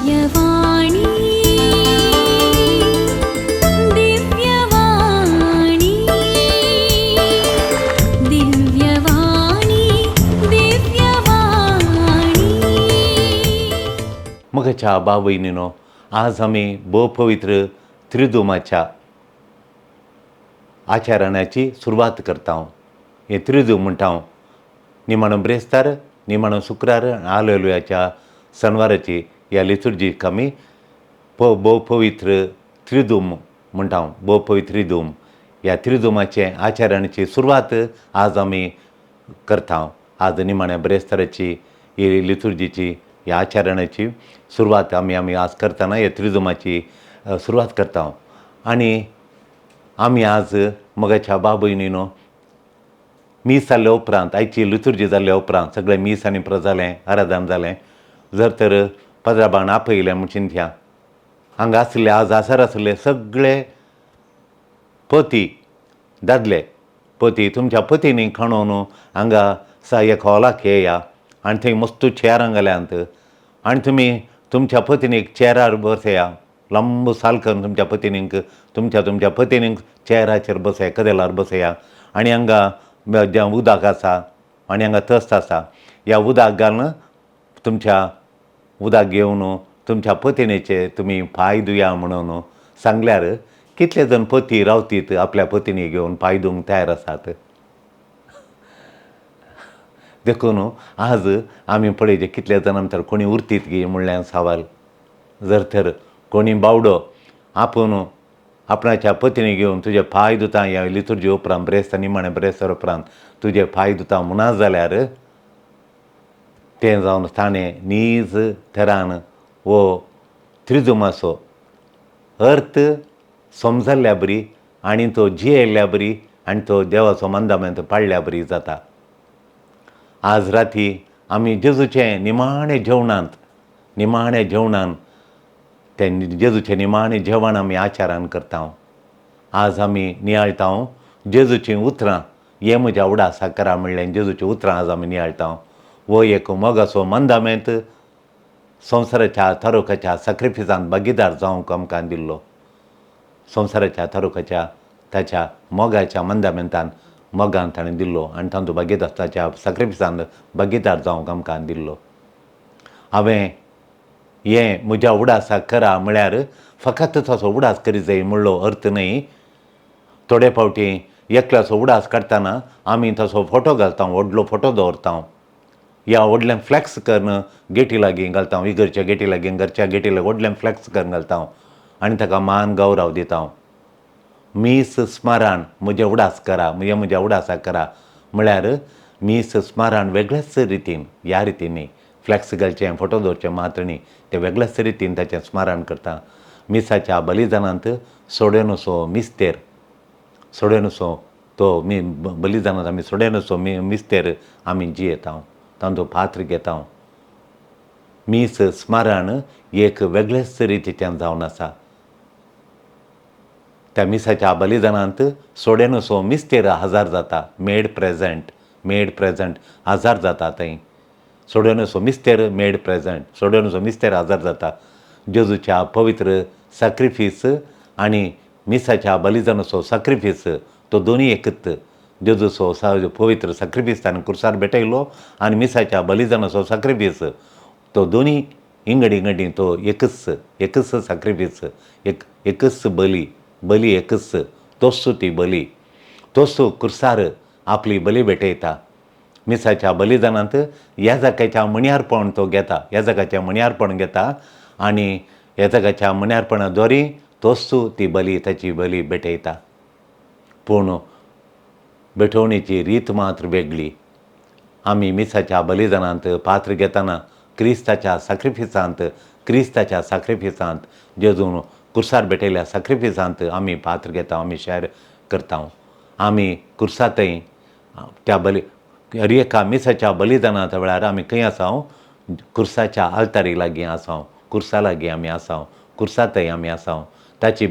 दिव्यवाणी दिव्यवाणी दिव्यवाणी दिव्यवाणी. मगच्या भाव बहिणीनो, आज आम्ही पवित्र त्रिदुमाच्या आचरणाची सुरवात करता. हे त्रिदूम म्हणटा निमाणो ब्रेस्तार, निमाणो शुक्रार, हालेलुयाच्या सणवाराची ह्या लितुर्जीक आमी पवित्र त्रिदूम म्हणटा. पवित्र त्रिदूम ह्या त्रिदुमाचे आचरणाची सुरवात आज आमी करता. आज निमाण्या ब्रेस्ताराची ही लितुर्जीची ह्या आचरणाची सुरवात आमी आज करतना ह्या त्रिदुमाची सुरवात करता. आनी आमी आज मगाच्या भाव भयणीनो मीस जाल्ल्या उपरांत, आयची लितुर्जी जाल्ल्या उपरांत सगळें मीस आनी जालें, आराधन जालें. जर तर पदराबाण आपयलें म्हणचें त्या हांगा आसले, आज आसार आसले सगळे पती दादले पती तुमच्या पतींनी खाणोवन हांगा एक हॉलाक येया आनी थंय मस्त चेरां घाल्यात आनी तुमी तुमच्या पत्नीक चेरार बसया, लंब साल करून तुमच्या पत्नीक तुमच्या पत्नीक चेराचेर बसया, कदेलार बसया आनी हांगा जें उदक आसा आनी हांगा तस्त आसा, ह्या उदक घालून तुमच्या उदक घेवन तुमच्या पत्नीचे तुमी पांय धुया म्हणून सांगल्यार कितले जण पती रावतीत आपल्या पत्नी घेवन पांय धुवंक तयार आसात. देखून आज आमी पळयचे कितले जाण आमच्यार कोणी उरतीत गी म्हणल्यार सवाल. जर तर कोणी बावडो आपूण आपणाच्या पत्नी घेवन तुजे पांय धुता ह्या लितुर्जी उपरांत ब्रेस्तार निमाण्या ब्रेस्तार उपरांत तुजे पांय धुता म्हणा जाल्यार तें जावन ताणें नीज तरान वो त्रिदुमाचो अर्थ समजल्ल्या बरी आनी तो जियेल्ल्या बरी आनी तो देवाचो मंदामेंत पाळ्ळ्या बरी जाता. आज राती आमी जेजूचें निमाणें जेवणांत तें जेजूचें निमाणें जेवण आमी आचारान करता. आज आमी नियाळटा जेजूचीं उतरां, हें म्हज्या उडासा करा म्हणलें जेजूचीं उतरां आज आमी नियाळटा. वो एक मोगाचो मंदामेंत संवसाराच्या थारोकाच्या सॅक्रिफिसांत भागीदार जावंक आमकां दिल्लो. संवसाराच्या थारोकाच्या ताच्या मोगाच्या मंदामेंतान मोगान ताणें दिल्लो आनी तातूंत भागीदार ताच्या सॅक्रिफिसांत भागीदार जावंक आमकां दिल्लो. हांवें हें म्हज्या उडासाक करा म्हळ्यार फकत तसो उडास करी जाय म्हणलो अर्थ न्हय. थोडे फावटी एकल्याचो उडास काडटना आमी तसो फोटो घालता, व्हडलो फोटो दवरता, या व्हडलें फ्लॅक्स करून गेटी लागीं घालता, इगर्च्या गेटी लागीं घरच्या गेटी लागीं व्हडलें फ्लॅक्स करून घालता आनी ताका मान गौरव दिता. मीस स्मरण म्हजें उडास करा, म्हज्या उडासाक करा म्हळ्यार मीस स्मरण वेगळेच रितीन, ह्या रितीन न्ही फ्लॅक्स घालचें फोटो दवरचें मात्र न्ही, तें वेगळेच रितीन ताचें स्मरण करता. मिसाच्या बलिदानांत सोडेनसो मिस्तेर सोडेनसो तो बलिदानांत आमी सोडेनसो मिस्तेर आमी जियेता, तांचो पात्र घेता. मीस स्मरण एक वेगळेच रितीचें जावन आसा. त्या मिसाच्या बलिदानांत सोडेनसो मिस्तेर हजर जाता, मेड प्रेझंट हजर जाता. थंय सोडेनसो मिस्तेर मेड प्रेझंट, सोडेनसो मिस्तेर हजर जाता. जेजूच्या पवित्र सॅक्रिफीस आनी मिसाच्या बलिदानाचो सॅक्रिफीस तो दोनी एकच. जेजूचो पवित्र सॅक्रिफीस ताणें क्रुसार भेटयलो आनी मिसाच्या बलिदानाचो सॅक्रिफीस तो दोनी इंगडी तो एकच सॅक्रिफीस, एकच बली एकच. तोच ती बली, तोच क्रुसार आपली बली भेटयता. मिसाच्या बलिदानांत ह्या जाग्याच्या मणयारपण तो घेता, ह्या जाग्याचें मणयारपण घेता आनी ह्या जाग्याच्या मणयारपणाद्वारे तोच ती बली ताची बली भेटयता. पूण भेटोवणेची रीत मात्र वेगळी. आमी मिसाच्या बलिदानांत पात्र घेतना क्रिस्ताच्या सॅक्रिफिसांत जेजून क्रुसार भेटयल्या सॅक्रिफिसांत आमी पात्र घेता, आमी शेअर करता. आमी क्रुसांतय त्या एका मिसाच्या बलिदानांत वेळार आमी खंय आसा, क्रुसाच्या आल्तारी लागीं आसा, क्रुसा लागीं आमी आसा, क्रुसांतय आमी आसा. ताची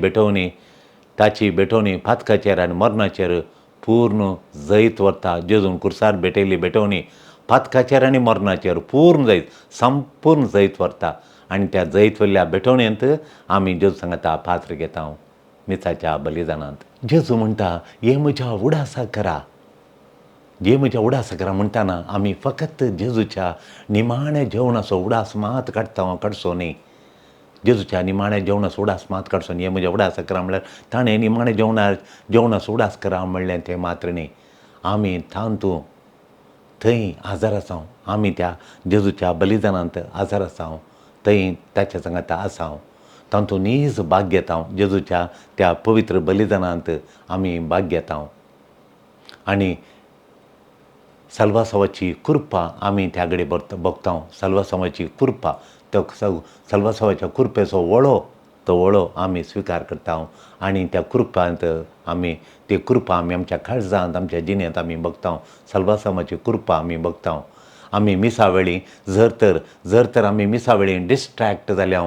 भेटोवणी फातकाचेर आनी मरणाचेर पूर्ण जैत व्हरता. जेजून क्रुसार भेटयली भेटोवणी फातकाचेर आनी मरणाचेर पूर्ण जैत, संपूर्ण जैत व्हरता आनी त्या जैतवल्ल्या बेठवणेंत आमी जेजू सांगता पात्र घेता मिसाच्या बलिदानांत. जेजू म्हणटा हे म्हज्या उडासा करा, हे म्हज्या उडासा करा म्हणटाना आमी फकत जेजूच्या निमाण्या जेवणाचो उडास मात काडचो न्ही. जेजूच्या निमाण्या जेवणाचो उडास मात काडचो न्ही. हे म्हज्या उडासा करा म्हणल्यार ताणें निमाण्या जेवणाचो उडास करा म्हणलें तें मात्र न्ही. आमी तांतूं थंय आजार आसां, आमी त्या जेजूच्या बलिदानांत आजार आसां, थंय ताच्या सांगाता आसां, तांतूं नीज भाग घेता. जेजूच्या त्या पवित्र बलिदानांत आमी भाग घेता आनी सल्वासावाची कृपा आमी त्या कडेन भोगता. सल्वासावाची कृपा, तो सल्वासावाच्या कृपेचो वळो आमी स्विकार करता आनी त्या कृपांत आमी ती कृपा आमी आमच्या काळजांत आमच्या जिणेंत आमी भोगता. सल्वासावाची कृपा आमी भोगता. आमी मिसा वेळी जर तर आमी मिसा वेळी डिस्ट्रॅक्ट जाल्या,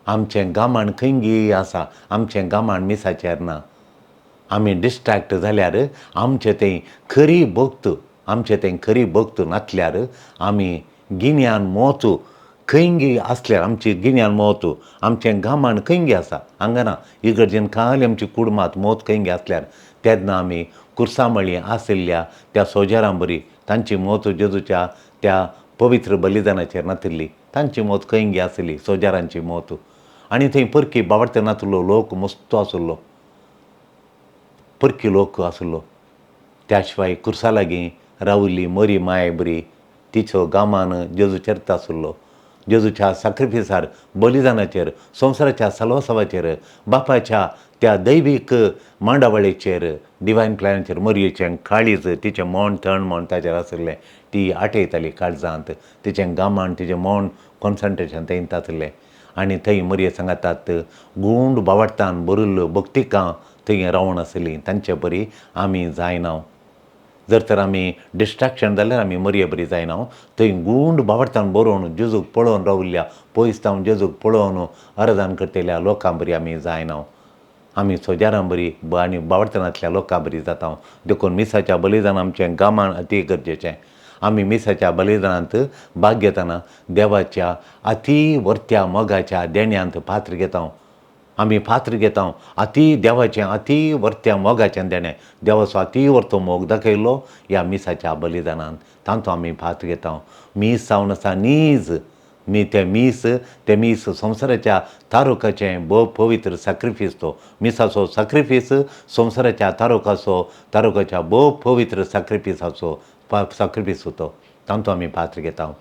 आमचें गामाण खंयी आसा, आमचें गामाण मिसाचेर ना, आमी डिस्ट्रॅक्ट जाल्यार आमचें तें खरी भोक्त नासल्यार आमी गिन्यान मोत खंयी आसल्यार आमची गिन्यान मोत आमचें गामाण खंयी आसा हांगा इगर्जेन खाली आमची कुडमात मोत खंयी आसल्यार तेन्ना आमी कुर्सामळी आशिल्ल्या त्या सोजारां बरी तांची मोत जेजूच्या त्या पवित्र बलिदानाचेर नातिल्ली, तांची मोत खंयी आसली सोजारांची मोत. आनी थंय परकी बावडते नातलो लोक मस्तो आसलो, परकी लोक आसलो. त्या शिवाय कुर्सा लागीं रावल्ली मरी माय बरी तिचो गामान जेजू चर्त आसलो. जेजूच्या सॅक्रिफिसार बलिदानाचेर, संवसाराच्या सल्वासावाचेर, बापाच्या त्या दैवीक मांडावळेचेर, डिवायन प्लॅनाचेर मरयेचें काळीज, तिचें मोण तण म्हण ताचेर आसलें, ती आटयताली काळजांत, तिचें गामाण, तिचें मोण कॉन्सन्ट्रेशन थंयत आसलें. आनी थंय मरये सांगातात गूंड बावडतान बरिल्ल्यो भक्तिकां थंय रावून आसलीं, तांचे बरी आमी जायना. जर तर आमी डिस्ट्रॅक्शन जाल्यार आमी मरये बरी जायना. थंय गूंड बावडतान बरोवन जेजूक पळोवन रावल्ल्या, पयस जावन जेजूक पळोवन आराधन करतल्या लोकां बरी आमी जायना. आमी सोजारां बरी आनी बावडतानांतल्या लोकां बरी जाता. देखून मिसाच्या बलिदान आमचें गामाण अती गरजेचें. आमी मिसाच्या बलिदानांत भाग घेतना देवाच्या अती वर्त्या मोगाच्या देण्यांत पात्र घेता. आमी पात्र घेता देवाचें अती वर्त्या मोगाचें देणें, देवाचो अती वर्तो मोग दाखयलो ह्या मिसाच्या बलिदानांत, तांतूं आमी पात्र घेता. मीस जावन आसा नीज, तें मीस संवसाराच्या तारुकाचें पवित्र सॅक्रिफीस. तो मिसाचो सॅक्रिफीस संवसाराच्या तारुकाच्या पवित्र सॅक्रिफीस तो, तांतूं आमी पात्र घेता.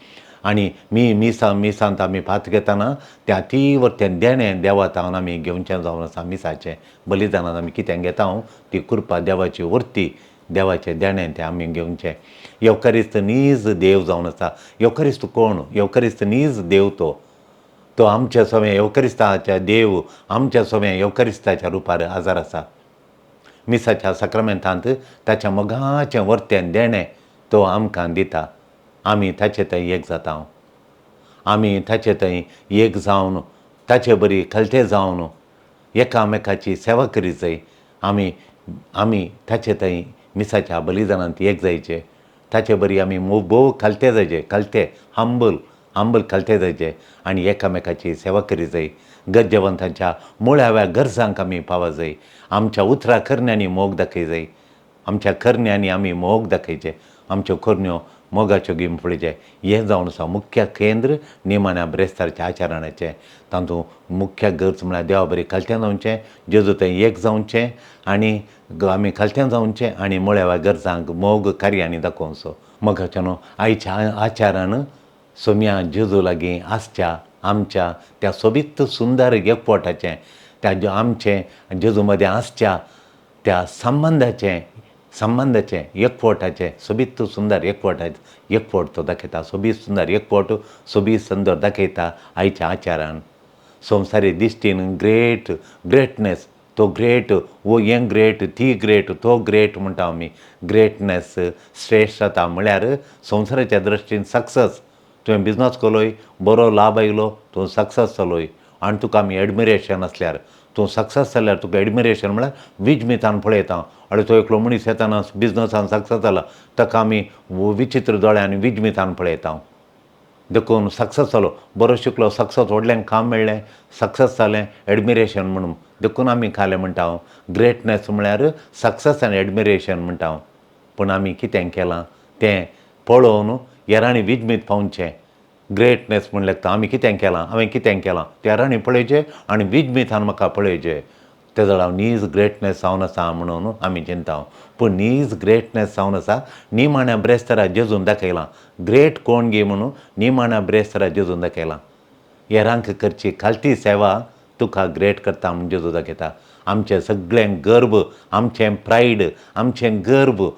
आनी मिसांत आमी पात्र घेतना तें अती वर्तें देणें देवातावन आमी घेवचें जावन आसा. मिसाचें बलिदानांत आमी कितें घेता ती कृपा देवाची वर्ती, देवाचें देणें तें आमी घेवचें. येवकारिस्त नीज देव जावन आसा. येवकारिस्त कोण? येवकारिस्त नीज देव तो आमच्या सोवें येवकारिस्ताच्या देव आमच्या सोवें येवकारिस्ताच्या रुपार आजार आसा. मिसाच्या सक्रमेंतांत ताच्या मोगाचें वर्तें देणें तो आमकां दिता. आमी ताचे थंय एक जाता. आमी ताचे थंय एक जावन ताचे बरी खलते जावन एकामेकाची सेवा करीत जाय. आमी ताचे थंय मिसाच्या बलिदानांत एक जायचे. ताचे बरी आमी भोव खलते जायचे, हंबल खलते जायचे आनी एकामेकाची सेवा करीत जाय. गरजेवंतांच्या मुळाव्या गरजांक आमी पावत जाय. आमच्या उतरां करण्यांनी मोग दाखय जाय. आमच्या करण्यांनी आमी मोग दाखयचे. आमच्यो करण्यो मोगाच्यो घेवन पळोवचे. हें जावन आसा मुख्य केंद्र निमाण्या ब्रेस्तारच्या आचरणाचें. तातूंत मुख्य गरज म्हळ्यार देवा बरी खलतें जावचें, जेजू थंय एक जावचें आनी आमी खलतें जावचें आनी मुळाव्या गरजांक मोग कार्यांनी दाखोवचो. मोगाच्या न्हू आयच्या आचारान सोम्या जेजू लागीं आसच्या आमच्या त्या सोबीत सुंदर एकवटाचें, त्या आमचें जेजू मदें आसच्या त्या संबंदाचें एकवटाचें सोबीत सुंदर एकवट तो दाखयता. सोबीत सुंदर एकवट, सोबीत सुंदर दाखयता आयच्या आचारान. संवसारी दिश्टीन ग्रेटनेस तो ग्रेट, वो हें ग्रेट, ती ग्रेट, तो ग्रेट म्हणटा आमी. ग्रेटनेस श्रेश्ठता म्हळ्यार संवसाराच्या दृश्टीन सक्सेस. तुवें बिजनस केलोय, बरो लाभ आयलो, तूं सक्सेस जालोय आनी तुका आमी एडमिरेशन आसल्यार तूं सक्सेस जाल्यार तुका एडमिरेशन म्हळ्यार विजमितान पळयता. आनी तो एकलो मनीस येताना बिजनसान सक्सेस जाला ताका आमी विचित्र दोळ्यांनी विजमितान पळयता. देखून सक्सेस जालो, बरो शिकलो, सक्सेस व्हडलें काम मेळ्ळें, सक्सेस जालें, एडमिरेशन म्हणून देखून आमी खालें म्हणटा हांव. ग्रेटनेस म्हळ्यार सक्सेस आनी एडमिरेशन म्हणटा हांव. पूण आमी कितें केलां तें पळोवन हेरांनी विजमीत पावचें. ग्रेटनेस म्हणल्यार आमी कितें केलां, हांवें कितें केलां तें हेरांनी पळयचें आनी विजमीतान म्हाका पळयचें. तेजो लागून नीज ग्रेटनेस जावन आसा म्हणून आमी चिंताव. पूण नीज ग्रेटनेस जावन आसा निमाण्या ब्रेस्तारा जेजून दाखयलां. ग्रेट कोण गे म्हणून निमाण्या ब्रेस्तारा जेजून दाखयलां. हेरांक करची खालती सेवा तुका ग्रेट करता म्हूण जेजू दाखयता. आमचें सगळें गर्व, आमचें प्रायड, आमचें गर्व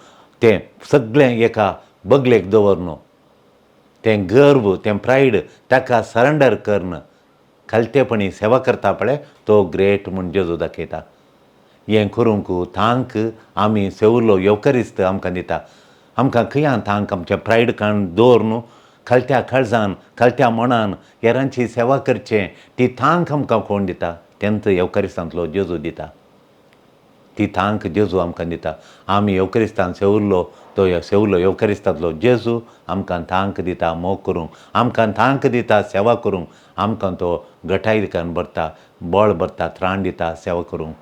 तें सगळें एका बगलेक दवरन तें गर्व, तें प्रायड ताका सरेंडर करन खालतेपणी सेवा करता पळय तो ग्रेट म्हूण जेजू दाखयता. हें करूंक थांक आमी सेवलो येवकरिस्त आमकां दिता. आमकां खंय थांक आमचें प्रायड काण दवरन खालत्या काळजान, खालत्या मनान हेरांची सेवा करचें ती थांक आमकां कोण दिता? तेंच येवकरिस्तांतलो जेजू दिता. ती थांक जेजू आमकां दिता. आमी येवकरिस्तान सेवल्लो तो सेवलो येवकरिस्तांतलो जेजू आमकां थांक दिता मोग करूंक, आमकां थांक दिता सेवा करूंक, आमकां तो घटायेन भरता, बळ भरता, त्राण दिता सेवा करूंक.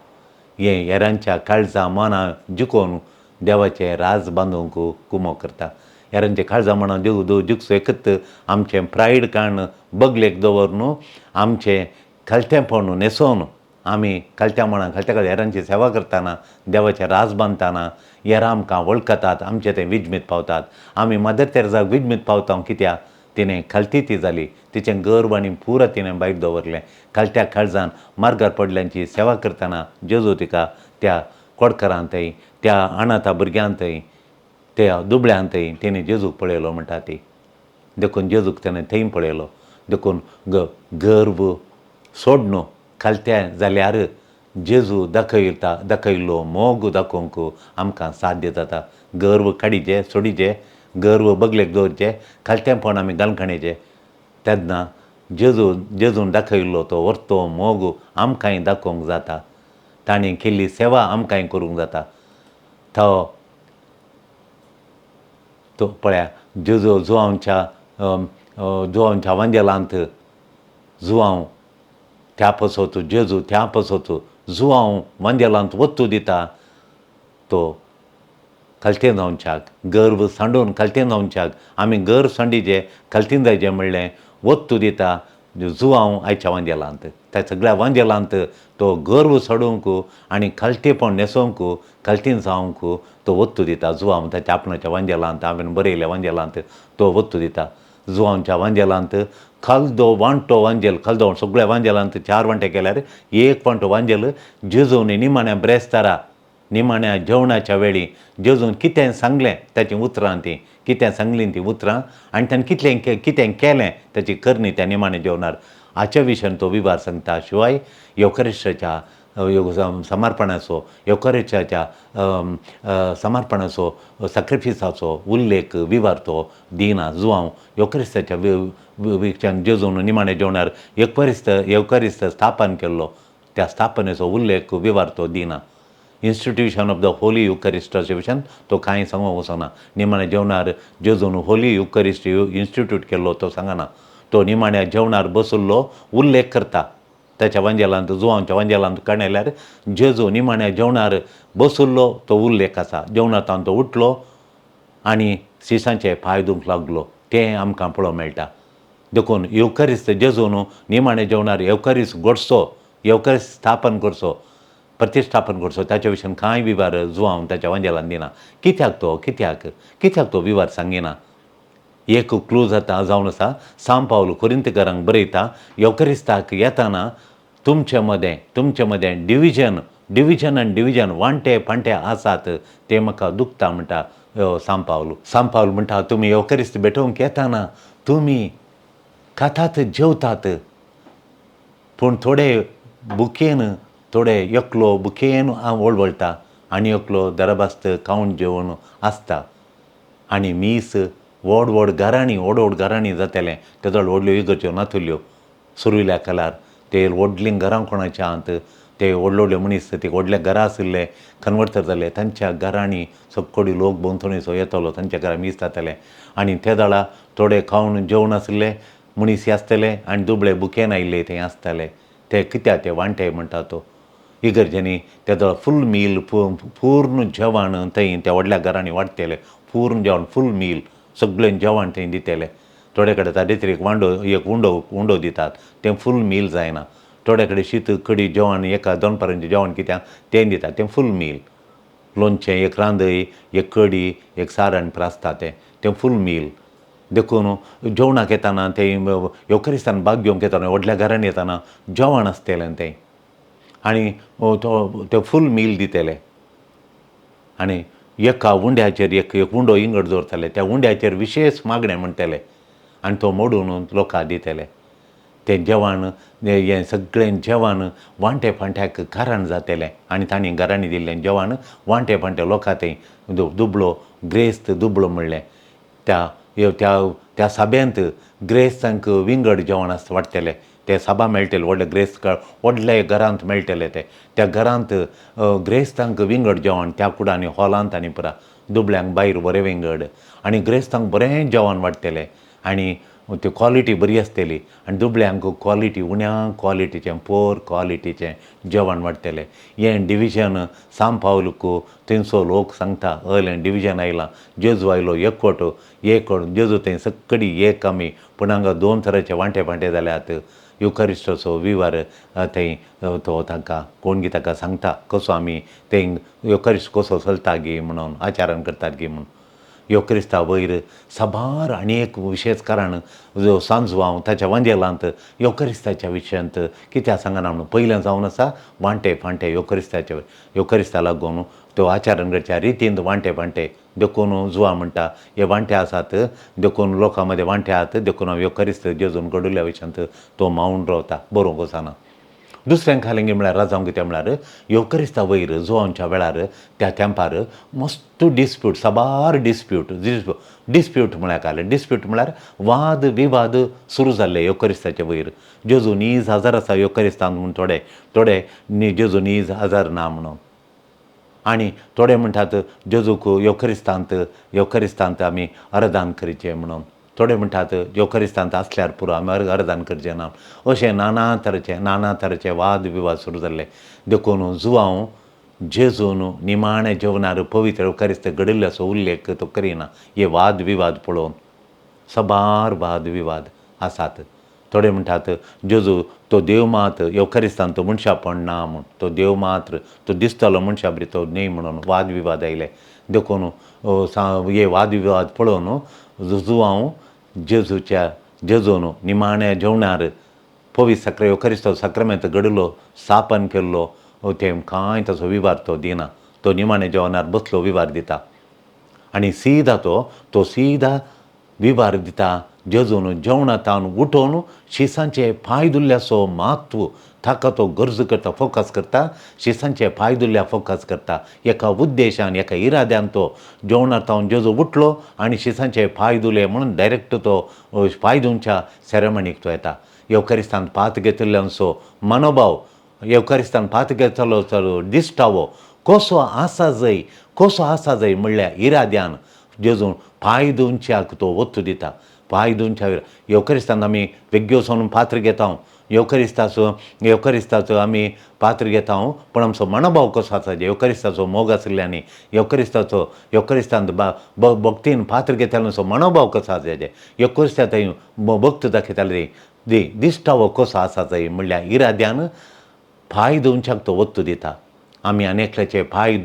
हें हेरांच्या काळजां मनां जिखोवन देवाचें राज बांदूंक कुमो करता. हेरांचें काळजां मनां जिखसो एकत आमचें प्रायड काण बगलेक दवरन आमचें खालतेपण न्हेसोवन आमी खालत्या मनान खालत्या हेरांची सेवा करतना देवाचें राज बांदतना हेरां आमकां वळखतात, आमचें तें विजमीत पावतात. आमी मदर तेरेसाक विजमीत पावता कित्याक तिणें खालती ती जाली, तिचें गर्व आनी पुरो तिणें भायर दवरलें. खालत्या काळजान मार्गार पडल्यांची सेवा करतना जेजू तिका त्या कोडकारांतय, त्या अनाथा भुरग्यांतय, त्या दुबळ्यांतय तेणें जेजूक पळयलो म्हणटा ती. देखून जेजूक तेणें थंय पळयलो. देखून गर्व सोडून खालत्या जाल्यार जेजू दाखयल्लो मोग दाखोवंक आमकां साध्य जाता. गर्व काडिचें, सोडिचें, गर्व बगलेक दवरचें, खालतेपण आमी घालखणेचें. तेन्ना जेजून दाखयल्लो तो वर्तो मोग आमकांय दाखोवंक जाता. ताणें केल्ली सेवा आमकांय करूंक जाता. तो पळया जेजू जुआंवच्या वांजेलांत जुआंव त्या पसत जेजू त्या पसत जुआंव वांजेलांत वत्तू दिता तो खालतेन जावच्याक, गर्व सांडून खालतेन जावच्याक. आमी गर्व सांडिचें, खालतीन जायचें म्हणलें वत्तू दिता जुआंव आयच्या वांजेलांत. त्या सगळ्या वांजेलांत तो गर्व सोडूंक आनी खालतेपण न्हेसोवंक, खालतीन जावंक तो वत्तू दिता. जुआंव ताच्या आपणाच्या वांजेलांत, हांवें बरयल्या वांजेलांत तो वत्तू दिता. जुआंवच्या वांजेलांत खालदो वांटो वांजेल, खालदो सगळ्या वांजेलांत 4 वांटे केल्यार एक वांटो वांजेल जेजून निमाण्या ब्रेस्तारा, निमाण्या जेवणाच्या वेळी जेजून कितें सांगलें ताचीं उतरां तीं, कितें सांगलीं तीं उतरां आनी ताणें कितें केलें ताची करणी त्या निमाण्या जेवणार हाच्या विशयान तो विवार सांगता. शिवाय येवकरिस्ताच्या समर्पणाचो, येवकरिस्ताच्या समर्पणाचो, सॅक्रिफिसाचो उल्लेख विवार तो दिना. जुआंव येवकरिस्ताच्या विशयान जेजून निमाण्या जेवणार येवकरिस्त स्थापन केल्लो त्या स्थापनेचो उल्लेख विवार तो दिना. इन्स्टिट्यूशन ऑफ द होली युकरिस्टाच्या विशयान तो कांय सांगूंक वचना. निमाण्या जेवणार जेजून होली युकरिस्ट इन्स्टिट्यूट केल्लो तो सांगना. तो निमाण्या जेवणार बसुल्लो उल्लेख करता. ताच्या वांजेलांत जुआंवच्या वांजेलांत काणयल्यार जेजू निमाण्या जेवणार बसुल्लो तो उल्लेख आसा. जेवणांतल्यान तो उठलो आनी शिसांचे पांय धुवंक लागलो तें आमकां पळोवंक मेळटा. देखून येवकरिस्त जेजून निमाण्या जेवणार येवकरिस्त घडसो, येवकरिस्त स्थापन करचो, प्रतिश्ठापन करचो ताच्या विशयान कांय विवार जुआंव ताच्या वांजेलांत दिना. कित्याक तो विवार सांगिना? एक क्लू जावन आसा. सांत पावल कोरिंथकारांक बरयता, येवकरिस्ताक येताना तुमचे मदें डिविजन वांटे पांटे आसात ते म्हाका दुखता म्हणटा सांत पावल म्हणटा तुमी येवकरिस्त भेटोवंक येताना तुमी खातात जेवतात पूण थोडे एकलो बुकेन वळवळटा आनी एकलो दरबास्त खावन जेवण आसता आनी मीस व्हड घरांनी जातलें तेजो व्हडल्यो इगर्ज्यो नातुल्यो सुरविल्या कालार ते व्हडलीं घरां कोणाच्या आंत ते व्हडले मनीस ते व्हडल्या घरा आशिल्ले कन्वर्टर जाले तांच्या घरांनी सक्कोडी लोक भोंवतणीचो येतलो तांच्या घरा मीस जाताले आनी ते दाळा थोडे खावन जेवण आसले मनीस आसतले आनी दुबळे बुकेन आयिल्ले थंय आसताले ते कित्याक ते वांटे म्हणटा तो इगर्जेनी ते दाळा फूल मील पूर्ण जेवण थंय त्या व्हडल्या घरांनी वाडटले पूर्ण जेवण फूल मील सगळें जेवण थंय दितले थोडे कडेन ताचे तरेक उंडो दितात तें फूल मील जायना थोडे कडेन शीत कडी जेवण एका दनपारांचें जेवण कित्याक तें दितात तें फूल मील लोणचें एक रांदय एक कडी एक सारण आसता तें फूल मील देखून जेवणाक येताना तें येवकारिस्तान भाग घेवंक येताना व्हडल्या घरान येताना जेवण आसतलें तें आनी ते फूल मील दितले आनी एका उंड्याचेर एक उंडो इंगड दवरताले त्या उंड्याचेर विशेश मागणें म्हणटले आनी तो मोडून लोकांक दितले तें जेवण हें सगळें जेवण वांटे फांट्याक कारण जातलें आनी तांणी घरांनी दिल्लें जेवण वांटे फांटे लोकां थंय दुबळो ग्रेस्त दुबळो म्हणलें त्या सभेंत ग्रेस्तांक विंगड जेवण वाडटलें ते सभा मेळटले व्हडले ग्रेस्त व्हडले घरांत मेळटले त्या घरांत ग्रेस्तांक विंगड जेवण त्या कुडांनी हॉलांत आनी पुरा दुबळ्यांक भायर बरें विंगड आनी ग्रेस्तांक बरें जेवण वाडटलें आनी ती क्वॉलिटी बरी आसतली आनी दुबळ्यांक क्वॉलिटी उण्या क्वॉलिटीचें पोर क्वॉलिटीचें जेवण वाडटलें हें डिविजन सांब पावलुकू थंयचो लोक सांगता हय डिविजन आयलां जेजू आयलो एकवट जेजू थंय सक्कडी एक आमी पूण हांगा 2 तरांचे वांटे फांटे जाल्यात युकरिस्टचो विवार थंय तो ताका कोण गी ताका सांगता कसो आमी थंय युकरिस्ट कसो चलता गे म्हणून आचारण करतात गे म्हणून युकरिस्ता वयर साबार आनी एक विशेश कारण सांजू हांव ताच्या वंजेलांत युकरिस्ताच्या विशयांत कित्याक सांगना म्हणून पयलें जावन आसा वांटे फांटे युकरिस्ता लागून तो आचारण करच्या रितींत वांटे फांटे देखून जुवा म्हणटा हे वांटे आसात देखून लोकां मदें वांटे आहात देखून हांव युकरिस्त जेजून घडोवल्या विशयांत तो मावून रावता बरोवंक वचना दुसऱ्यां खालें म्हळ्यार राजांव कितें म्हळ्यार युकरिस्ता वयर जुवांच्या वेळार त्या तेंपार मस्त डिस्प्यूट साबार डिस्प्यूट म्हळ्यार कालें डिस्प्यूट म्हळ्यार वाद विवाद सुरू जाल्ले युकरिस्ताचे वयर जेजू नीज हजार आसा युकरिस्तांत म्हूण थोडे जेजू नीज हजार ना म्हणून आनी थोडे म्हणटात जेजूक युकरिस्तांत आमी अरदान करचें म्हणून थोडे म्हणटात युकरिस्तांत आसल्यार पुरो आमी अरदान करचें ना अशें नाना तरेचे वाद विवाद सुरू जाल्ले देखून जुवांव जेजून निमाणे जेवणार पवित्र युकरिस्त घडिल्ल्याचो उल्लेख तो करिना हे वाद विवाद पळोवन साबार वाद विवाद आसात थोडे म्हणटात जेजू तो देव मात युकरिस्तान तो मनशापण ना म्हूण तो देव मात्र तो दिसतलो मनशा बरी तो न्ही म्हणून वाद विवाद आयले देखून हे वाद विवाद पळोवन जुवांव जेजून निमाण्या जेवणार पवित्र युकरिस्त सक्रामेंत घडलो स्थापन केल्लो ते कांय ताचो विवार तो दिना तो निमाणे जेवणार बसलो विवार दिता आनी सीदा तो सीदा विवार दिता जेजून जेवणांतावन उठोवन शिसांचे पांय धुल्ल्याचो म्हत्व ताका तो गरज करता फोकस करता शिसांचे पांय धुल्ल्या फोकस करता एका उद्देशान एका इराद्यान तो जेवणांतावन जेजू उठलो आनी शिसांचे पांय धुले म्हणून डायरेक्ट तो पांय धुवच्या सेरेमनीक तो येता युकरिस्तान पात घेतिल्ल्याचो मनोभाव युकरिस्तान पात घेतलो दिश्टावो कसो आसा जंय म्हणल्यार इराद्यान जेजून पांय धुवच्याक तो वत्त दिता पांय धुवच्या युकरिस्तान आमी वेगळ्यो वचून पात्र घेता युकरिस्ताचो आमी पात्र घेता पूण आमचो मनोभाव कसो आसा युकरिस्ताचो मोग आशिल्ल्यानी युकरिस्तान भक्तीन पात्र घेतल्याचो मनोभाव कसो आसा युकरिस्ता थंय भक्त दाखयताले दिश्टावो कसो आसा जंय म्हणल्यार इराद्यान पांय धुवच्याक तो वत्त दिता आमी अनेकल्याचे पांय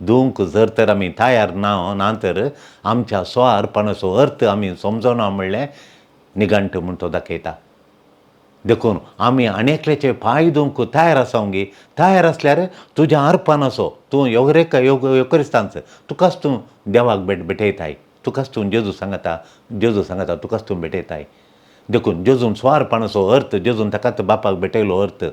धुवंक जर तर आमी तयार ना तर आमच्या स्वार्पणाचो अर्थ आमी समजना म्हणलें निघंट म्हूण तो दाखयता देखून आमी अनेकल्याचे पांय धुवंक तयार आसोंगी तयार आसल्यार तुज्या अर्पणाचो तूं युकरिस्तांच तुकाच तूं देवाक भेटयताय तुकाच तूं जेजू सांगता तुकाच तूं भेटयताय देखून जेजून स्वार्पणाचो अर्थ जेजून ताकाच बापाक भेटयलो अर्थ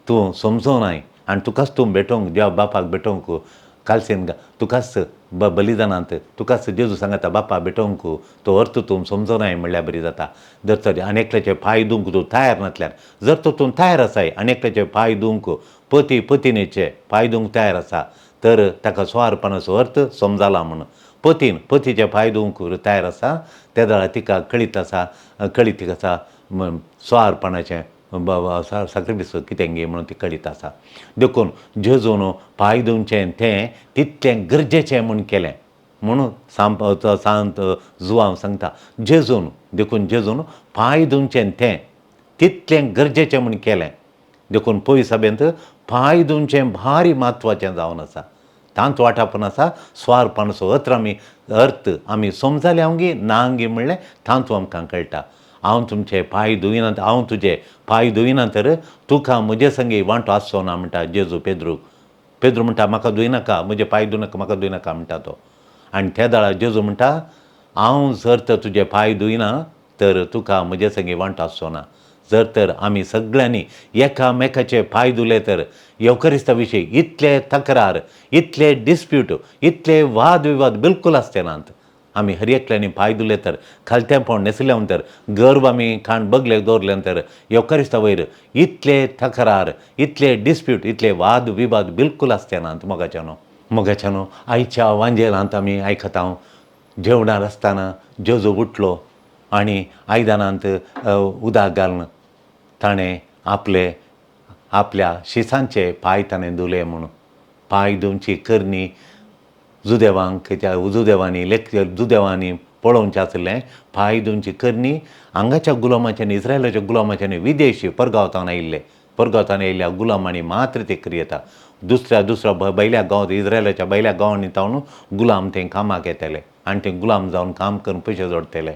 तूं समजोनाय आनी तुकाच तूं भेटोवंक देवा बापाक भेटोवंक कालसेन तुकाच बलिदानांत तुका जेजू सांगता बापा बेटोंक तो अर्थ तूं समजोनाय म्हणल्यार बरी जाता. जर तर अनेकल्याचे पांय धुवंक तूं तयार नासल्यार, जर तर तूं तयार आसाय अनेकल्याचे पांय धुवंक, पत्नीचे पांय धुवंक तयार आसा, तर ताका सुवारपणाचो अर्थ समजाला म्हणून. पतीचे पांय धुवंक तयार आसा, त्या वेळार तिका कळीत आसा सुवारपणाचें साक्रिफीस कितें गे म्हणून ती कळीत आसा. देखून जेजून पांय धुवचें तें तितलें गरजेचें म्हूण केलें म्हणून सांत जुआंव सांगता. जेजून पांय धुवचें तें तितलें गरजेचें म्हूण केलें. देखून पयस सभेंत पांय धुवचें भारी म्हत्वाचें जावन आसा. तांत वांटापून आसा सुवारपणाचो अर्थ आमी समजाले गी ना गी म्हणलें तांतू आमकां कळटा. हांव तुमचे पांय धुयना, हांव तुजे पांय धुयना तर तुका म्हजे संगी वांटो आसचो ना म्हणटा जेजू पेद्रू म्हणटा म्हाका धुयनाका, म्हजे पांय धुयनाका, म्हाका धुयनाका म्हणटा तो. आनी त्या दाळा जेजू म्हणटा हांव जर तर तुजे पांय धुयना तर तुका म्हजे संगी वांटो आसचो ना. जर तर आमी सगळ्यांनी एकामेकाचे पांय धुले तर येवकरिस्ता विशीं इतले तक्रार, इतले डिस्प्यूट, इतले वाद विवाद बिलकूल आसचे नात. आमी हर एकल्यानी पांय धुले तर, खालतेपण नेसल्या तर, गर्व आमी खाण बगले दवरले तर येवकरिस्ता वयर इतले तक्रार, इतले डिस्प्यूट, इतले वाद विवाद बिलकूल आसचे नात. मोगाच्यानो आयच्या वांजेलांत आमी आयकता जेवणार आसतना जेजू उठलो आनी आयदनांत उदक घालून ताणें आपल्या शिसांचे पांय ताणें धुले म्हणून. पांय धुवची करणी जुदेवांनी पळोवचें आसलें. पांय धुवची करणी हांगाच्या गुलामाच्यांनी, इस्रायलाच्या गुलामाच्यांनी विदेशी परगांवतान आयिल्ल्या गुलामांनी मात्र ते करी येता. दुसऱ्या बैल्या गांवांत, इस्रायलाच्या बैल्या गांवांनी तावन गुलाम ते कामाक येताले आनी ते गुलाम जावन काम करून पयशे जोडटले.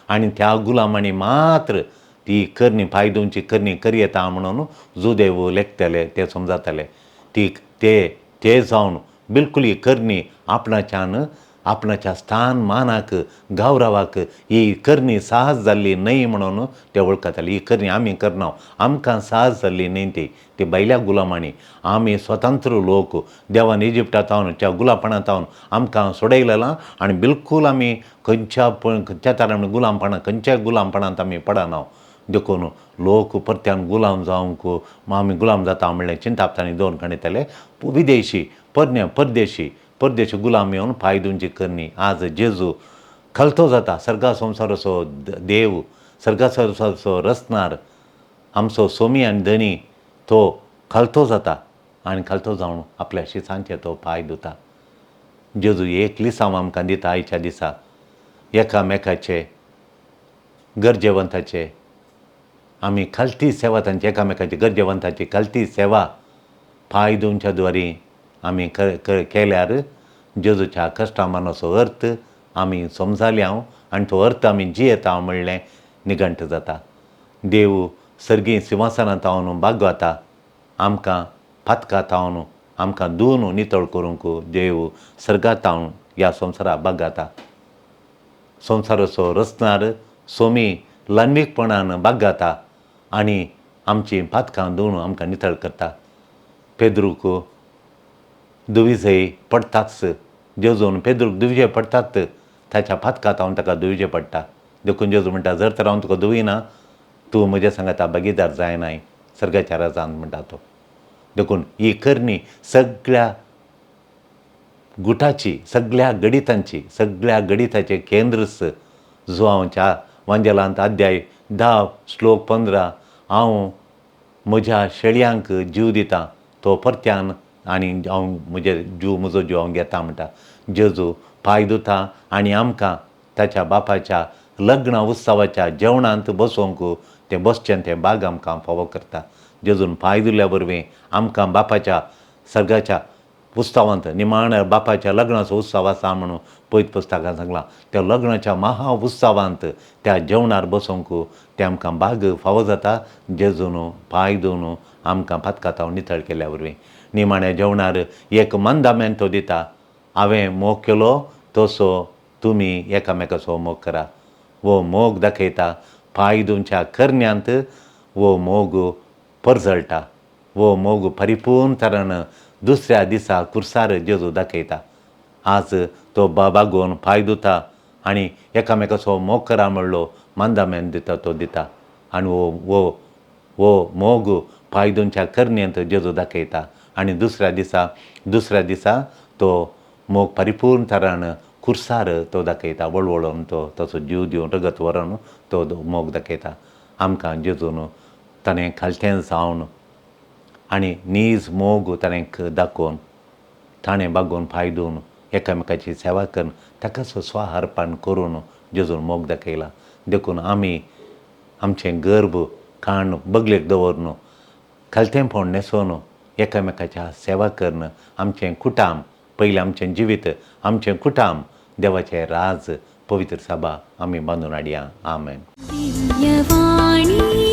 आनी त्या गुलामांनी मात्र ती करणी, पांय धुवची करणी करी येता म्हणून जुदेव लेखतले, ते समजताले. ते जावन बिलकूल ही करणी आपणाच्या स्थान मानाक, गौरवाक ही करणी साहस जाल्ली न्हय म्हणून ते वळखताले. ही करणी आमी करना, आमकां साहस जाल्ली न्हय ती बैल्या गुलामांनी. आमी स्वतंत्र लोक, देवान इजिप्टांत त्या गुलामपणांत आमकां सोडयलेलां आनी बिलकूल आमी खंयच्या तरान खंयच्याय गुलामपणांत आमी पडना. देखून लोक परत्यान गुलाम जावंक आमी गुलाम जाता म्हणलें चिंतापतांनी दवरून काडयताले. विदेशी परदेशी गुलाम येवन पांय धुवची करणी. आज जेजू खलतो जाता, सर्गा संवसाराचो देव, सर्गा संवसाराचो रचणार, आमचो सोमी आनी धनी तो खलतो जाता आनी खलतो जावन आपल्या शिसांचे तो पांय धुता. जेजू एक लिसांव आमकां दिता आयच्या दिसा एकामेकाचे गरजेवंताचे आमी खालती सेवा, तांची एकामेकाची गरजेवंताची खालती सेवा पांय धुवच्या द्वारे आमी केल्यार जेजूच्या कश्टामानाचो अर्थ आमी समजाल्या आनी तो अर्थ आमी जियेता म्हणलें निघंट जाता. देव सर्गी सिंहासनांत हांवन बागवता, आमकां फातकांत हांवन आमकां धुवन नितळ करूंक देव सर्गांत हांवन ह्या संवसाराक बागवता. संवसाराचो रचणार सोमी ल्हानवीकपणान बागवता आनी आमची फातकां धुवन आमकां नितळ करता. पेद्रूक दुविजय पडटाच, जेजून पेद्रूक दुविजय पडटात, ताच्या फातकांत हांव ताका दुविजय पडटा. देखून जेजू म्हणटा जर तर हांव तुका दुविना तूं म्हज्या सांगाता भागीदार जायनाय सर्गाच्या राजांत म्हणटा तो. देखून ही करणी सगळ्या गुटाची, सगळ्या गणिताचें केंद्रच. जुआंवच्या वांजेलांत अध्याय 10 श्लोक 15 हांव म्हज्या शेळयांक जीव दितां तो परत्यान आनी हांव म्हजो जीव हांव घेता म्हणटा. जेजू पांय धुता आनी आमकां ताच्या बापाच्या लग्न उत्सवाच्या जेवणांत बसोवंक तें बसचें तें भाग आमकां फावो करता. जेजून पांय धुल्ल्या वरवीं आमकां बापाच्या सर्गाच्या उत्सवांत, निमाण्या बापाच्या लग्नाचो उत्सव आसा म्हणून पयत पुस्तकांत सांगलां, त्या लग्नाच्या महा उत्सवांत त्या जेवणार बसोवंक तें आमकां भाग फावो जाता. जेजून पांय धुवन आमकां फातकांत हांव नितळ केल्या वरवीं. निमाण्या जेवणार एक मंदामेंत तो दिता, हांवें मोग केलो तसो तुमी एकामेकाचो मोग करा. वो मोग दाखयता पांय धुवच्या करण्यांत, वो मोग परजळटा, वो मोग परिपूर्ण तरान दुसऱ्या दिसा खुर्सार जेजू दाखयता. आज तो बागोवन पांय धुता आनी एकामेकाचो मोग करा म्हणलो मांदामेन दिता तो दिता आनी वो मोग पांय धुवच्या करण्यांत जेजू दाखयता आनी दुसऱ्या दिसा तो मोग परिपूर्ण तरान खुर्सार तो दाखयता वळवळोन तो तसो जीव दिवन रगत व्हरोन तो मोग दाखयता. आमकां जेजून ताणें खालचें जावन आनी नीज मोग ताणें दाखोवन ताणें बागोवन पांय धुवन एकामेकाची सेवा करून ताकाच स्वार्पण करून जेजून मोग दाखयला. देखून आमी आमचें गर्भ खाण बगलेक दवरून खालतेंपण न्हेसोवन एकामेकाच्या सेवा करून आमचें कुटाम पयलीं आमचें जिवीत आमचें कुटाम देवाचें राज पवित्र सभा आमी बांदून हाडया. आमेन. दिव्यवाणी